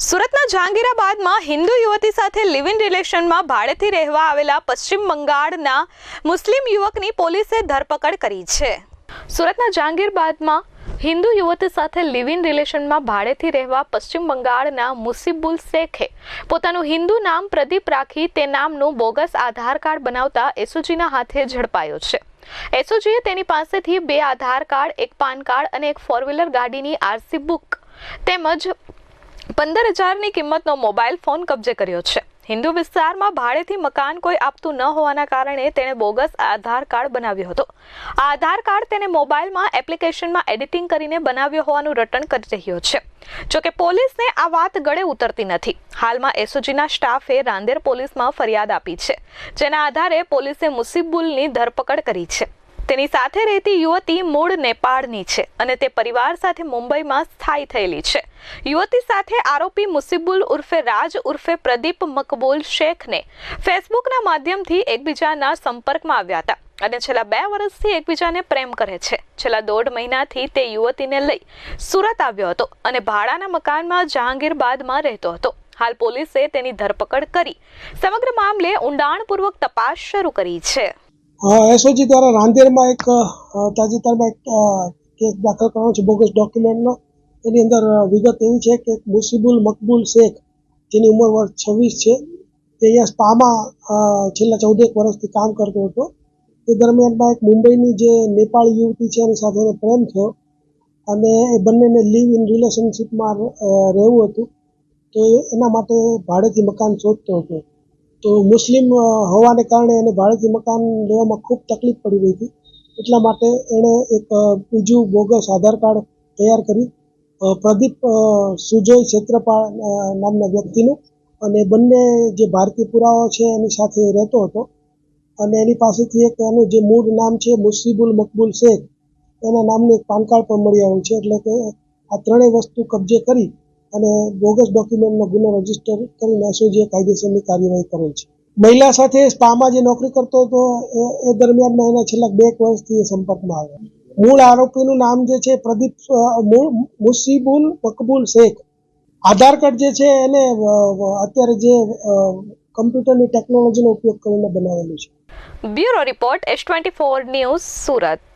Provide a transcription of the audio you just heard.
સુરતના જહાંગીરાબાદમાં હિન્દુ યુવતી સાથે લિવ ઇન રિલેશનમાં ભાડેથી રહેવા આવેલા પશ્ચિમ બંગાળના મુસ્લિમ યુવકની પોલીસે ધરપકડ કરી છે। સુરતના જહાંગીરાબાદમાં હિન્દુ યુવતી સાથે લિવ ઇન રિલેશનમાં ભાડેથી રહેવા પશ્ચિમ બંગાળના મુસીબુલ શેખે પોતાનું હિન્દુ નામ પ્રદીપ રાખી તે નામનું બોગસ આધાર કાર્ડ બનાવતા એસઓજીના હાથે ઝડપાયો છે। એસઓજીએ તેની પાસેથી 2 આધાર કાર્ડ, 1 પાન કાર્ડ અને 1 4 વ્હીલર ગાડીની આરસી બુક તેમજ 15,000ની કિંમતનો મોબાઈલ ફોન કબજે કર્યો છે। હિન્દુ વિસ્તારમાં ભાડેથી મકાન કોઈ આપતું ન હોવાના કારણે તેણે બોગસ આધાર કાર્ડ બનાવ્યો હતો। આ આધાર કાર્ડ તેને મોબાઈલમાં એપ્લિકેશનમાં એડિટિંગ કરીને બનાવ્યો હોવાનું રટણ કરી રહ્યો છે। જોકે પોલીસને આ વાત ગળે ઉતરતી નથી। હાલમાં એસઓજીના સ્ટાફે રાંદેર પોલીસમાં ફરિયાદ આપી છે, જેના આધારે પોલીસે મુસીબુલની ધરપકડ કરી છે। તેની સાથે રહેતી યુવતી મૂળ નેપાળની છે અને તે પરિવાર સાથે મુંબઈમાં સ્થાયી થયેલી છે। યુવતી સાથે આરોપી મુસીબુલ ઉર્ફે રાજ ઉર્ફે પ્રદીપ મકબૂલ શેખને ફેસબુકના માધ્યમથી એકબીજાના સંપર્કમાં આવ્યા હતા અને છેલ્લા 2 વર્ષથી એકબીજાને પ્રેમ કરે છે। છેલ્લા 1.5 મહિનાથી તે યુવતીને લઈ સુરત આવ્યો હતો અને ભાડાના મકાનમાં જહાંગીરાબાદમાં રહેતો હતો। હાલ પોલીસે તેની ધરપકડ કરી સમગ્ર મામલે ઊંડાણપૂર્વક તપાસ શરૂ કરી છે। એસઓજી દ્વારા રાંદેરમાં એક તાજેતરમાં એક કેસ દાખલ કરવાનો છે બોગસ ડોક્યુમેન્ટનો। એની અંદર વિગત એવી છે કે મુસીબુલ મકબૂલ શેખ, જેની ઉંમર વર્ષ 26 છે, તે અહીંયા સ્પામાં છેલ્લા 14 વર્ષથી કામ કરતો હતો। તે દરમિયાનમાં એક મુંબઈની જે નેપાળી યુવતી છે એની સાથે એને પ્રેમ થયો અને એ બંનેને લિવ ઇન રિલેશનશીપમાં રહેવું હતું, તો એના માટે ભાડેથી મકાન શોધતો હતો। તો મુસ્લિમ હોવાને કારણે એને ભાડેથી મકાન લેવામાં ખૂબ તકલીફ પડી રહી હતી, એટલા માટે એણે એક બીજું બોગસ આધાર કાર્ડ તૈયાર કરી પ્રદીપ સુજોય ક્ષેત્રપાળ નામના વ્યક્તિનું, અને બંને જે ભારતીય પુરાવા છે એની સાથે રહેતો હતો અને એની પાસેથી એક એનું જે મૂળ નામ છે મુસીબુલ મકબૂલ શેખ, એના નામનું એક પાન કાર્ડ પણ મળી આવ્યું છે। એટલે કે આ ત્રણેય વસ્તુ કબજે કરી અને બોગસ ડોક્યુમેન્ટનો ગુનો રજીસ્ટર કરીને એસઓજીએ કાયદેસરની કાર્યવાહી કરેલ છે। મહિલા સાથે સ્પામાં જે નોકરી કરતો હતો એ દરમિયાનમાં એના છેલ્લા 2 વર્ષથી સંપર્કમાં આવ્યો। મૂળ આરોપીનું નામ જે છે પ્રદીપ મુસીબુલ મકબૂલ શેખ। આધાર કાર્ડ જે છે એને અત્યારે જે કમ્પ્યુટરની ટેકનોલોજીનો ઉપયોગ કરીને બનાવેલું છે। Bureau report S24 news, Surat.